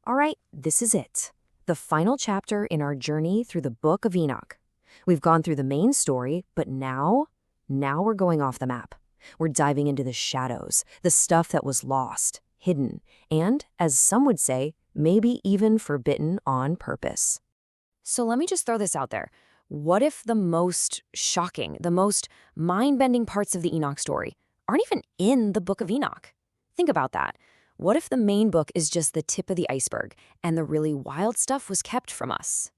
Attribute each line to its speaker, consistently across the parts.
Speaker 1: All right, this is it. The final chapter in our journey through the book of Enoch. We've gone through the main story, but now we're going off the map. We're diving into the shadows, the stuff that was lost, hidden, and, as some would say, maybe even forbidden on purpose. So let me just throw this out there. What if the most shocking, the most mind-bending parts of the Enoch story aren't even in the book of Enoch? Think about that. What if the main book is just the tip of the iceberg and the really wild stuff was kept from us?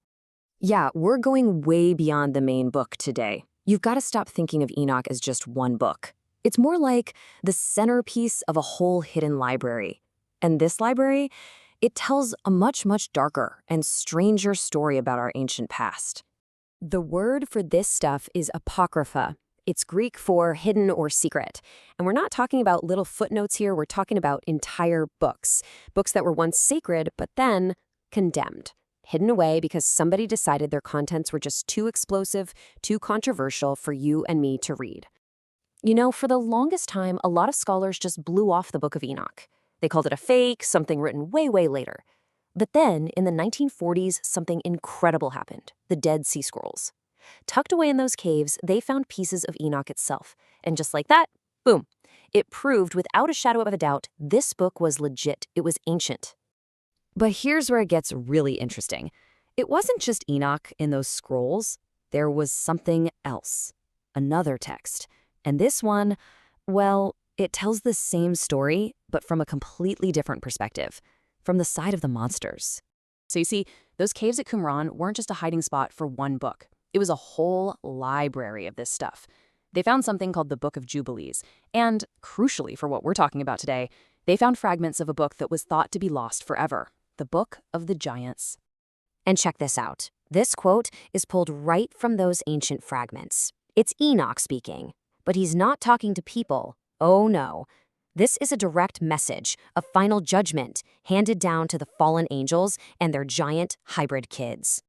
Speaker 1: Yeah, we're going way beyond the main book today. You've got to stop thinking of Enoch as just one book. It's more like the centerpiece of a whole hidden library. And this library, it tells a much, much darker and stranger story about our ancient past. The word for this stuff is apocrypha. It's Greek for hidden or secret. And we're not talking about little footnotes here, we're talking about entire books. Books that were once sacred, but then condemned. Hidden away because somebody decided their contents were just too explosive, too controversial for you and me to read. You know, for the longest time, a lot of scholars just blew off the Book of Enoch. They called it a fake, something written way, way later. But then, in the 1940s, something incredible happened, the Dead Sea Scrolls. Tucked away in those caves, they found pieces of Enoch itself. And just like that, boom. It proved without a shadow of a doubt, this book was legit. It was ancient. But here's where it gets really interesting. It wasn't just Enoch in those scrolls. There was something else. Another text. And this one, well, it tells the same story, but from a completely different perspective. From the side of the monsters. So you see, those caves at Qumran weren't just a hiding spot for one book. It was a whole library of this stuff. They found something called the Book of Jubilees, and, crucially for what we're talking about today, they found fragments of a book that was thought to be lost forever, the Book of the Giants. And check this out. This quote is pulled right from those ancient fragments. It's Enoch speaking, but he's not talking to people. Oh no. This is a direct message, a final judgment, handed down to the fallen angels and their giant hybrid kids.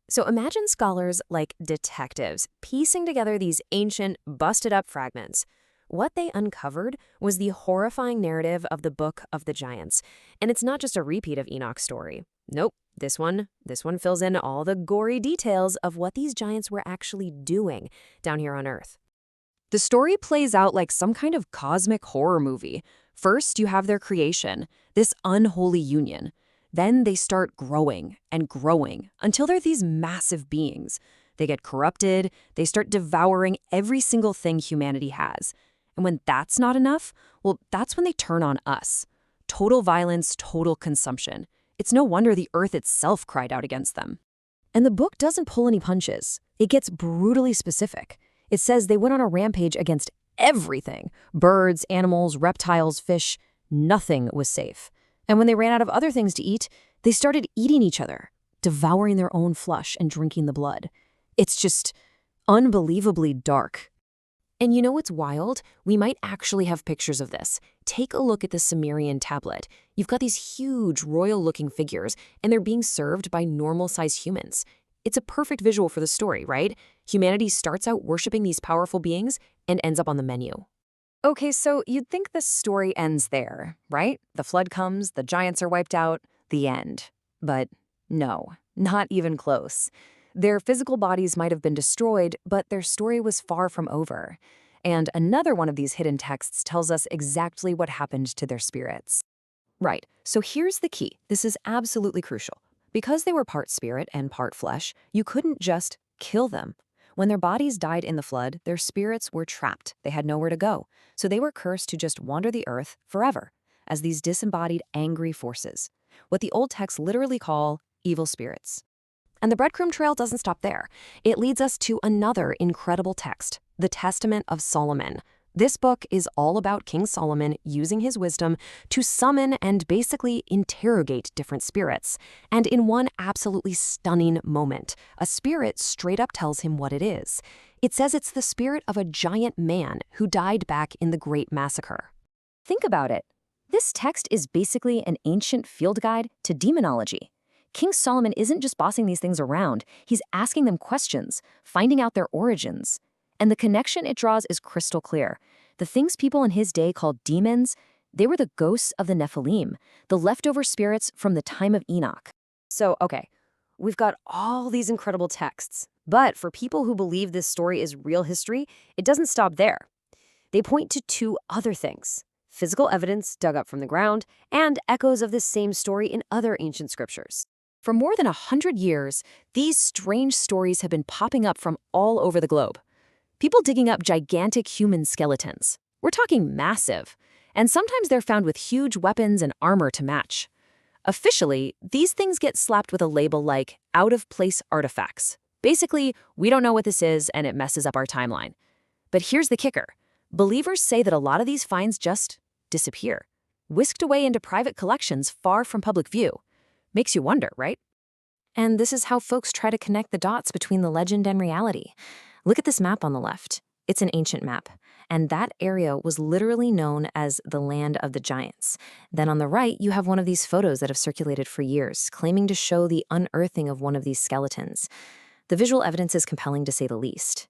Speaker 1: So imagine scholars like detectives piecing together these ancient, busted-up fragments. What they uncovered was the horrifying narrative of the Book of the Giants. And it's not just a repeat of Enoch's story. Nope, this one fills in all the gory details of what these giants were actually doing down here on Earth. The story plays out like some kind of cosmic horror movie. First, you have their creation, this unholy union. Then they start growing and growing until they're these massive beings. They get corrupted, they start devouring every single thing humanity has. And when that's not enough, well, that's when they turn on us. Total violence, total consumption. It's no wonder the earth itself cried out against them. And the book doesn't pull any punches. It gets brutally specific. It says they went on a rampage against everything. Birds, animals, reptiles, fish. Nothing was safe. And when they ran out of other things to eat, they started eating each other, devouring their own flesh and drinking the blood. It's just unbelievably dark. And you know what's wild? We might actually have pictures of this. Take a look at the Sumerian tablet. You've got these huge royal-looking figures, and they're being served by normal-sized humans. It's a perfect visual for the story, right? Humanity starts out worshiping these powerful beings and ends up on the menu. Okay, so you'd think the story ends there, right? The flood comes, the giants are wiped out, the end. But no, not even close. Their physical bodies might have been destroyed, but their story was far from over. And another one of these hidden texts tells us exactly what happened to their spirits. Right, so here's the key. This is absolutely crucial. Because they were part spirit and part flesh, you couldn't just kill them. When their bodies died in the flood, their spirits were trapped. They had nowhere to go. So they were cursed to just wander the earth forever as these disembodied, angry forces. What the old texts literally call evil spirits. And the breadcrumb trail doesn't stop there. It leads us to another incredible text, the Testament of Solomon. This book is all about King Solomon using his wisdom to summon and basically interrogate different spirits. And in one absolutely stunning moment, a spirit straight up tells him what it is. It says it's the spirit of a giant man who died back in the Great Massacre. Think about it. This text is basically an ancient field guide to demonology. King Solomon isn't just bossing these things around, he's asking them questions, finding out their origins. And the connection it draws is crystal clear. The things people in his day called demons, They were the ghosts of the Nephilim, the leftover spirits from the time of Enoch. So, okay, we've got all these incredible texts, but for people who believe this story is real history, it doesn't stop there. They point to two other things: physical evidence dug up from the ground, and echoes of this same story in other ancient scriptures. For more than 100 years, these strange stories have been popping up from all over the globe. People digging up gigantic human skeletons. We're talking massive. And sometimes they're found with huge weapons and armor to match. Officially, these things get slapped with a label like out-of-place artifacts. Basically, we don't know what this is and it messes up our timeline. But here's the kicker. Believers say that a lot of these finds just disappear, whisked away into private collections far from public view. Makes you wonder, right? And this is how folks try to connect the dots between the legend and reality. Look at this map on the left. It's an ancient map, and that area was literally known as the land of the giants. Then on the right, you have one of these photos that have circulated for years, claiming to show the unearthing of one of these skeletons. The visual evidence is compelling to say the least.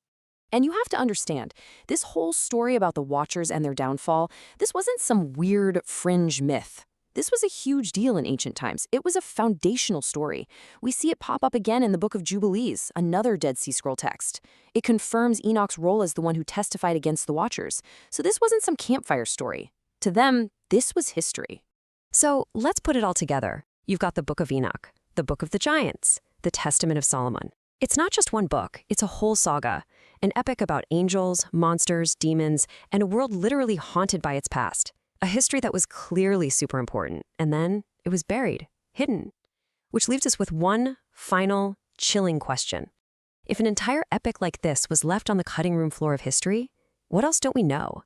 Speaker 1: And you have to understand, this whole story about the Watchers and their downfall, this wasn't some weird fringe myth. This was a huge deal in ancient times. It was a foundational story. We see it pop up again in the Book of Jubilees, another Dead Sea Scroll text. It confirms Enoch's role as the one who testified against the Watchers. So this wasn't some campfire story. To them, this was history. So let's put it all together. You've got the Book of Enoch, the Book of the Giants, the Testament of Solomon. It's not just one book, it's a whole saga, an epic about angels, monsters, demons, and a world literally haunted by its past. A history that was clearly super important, and then it was buried, hidden. Which leaves us with one final, chilling question. If an entire epic like this was left on the cutting room floor of history, what else don't we know?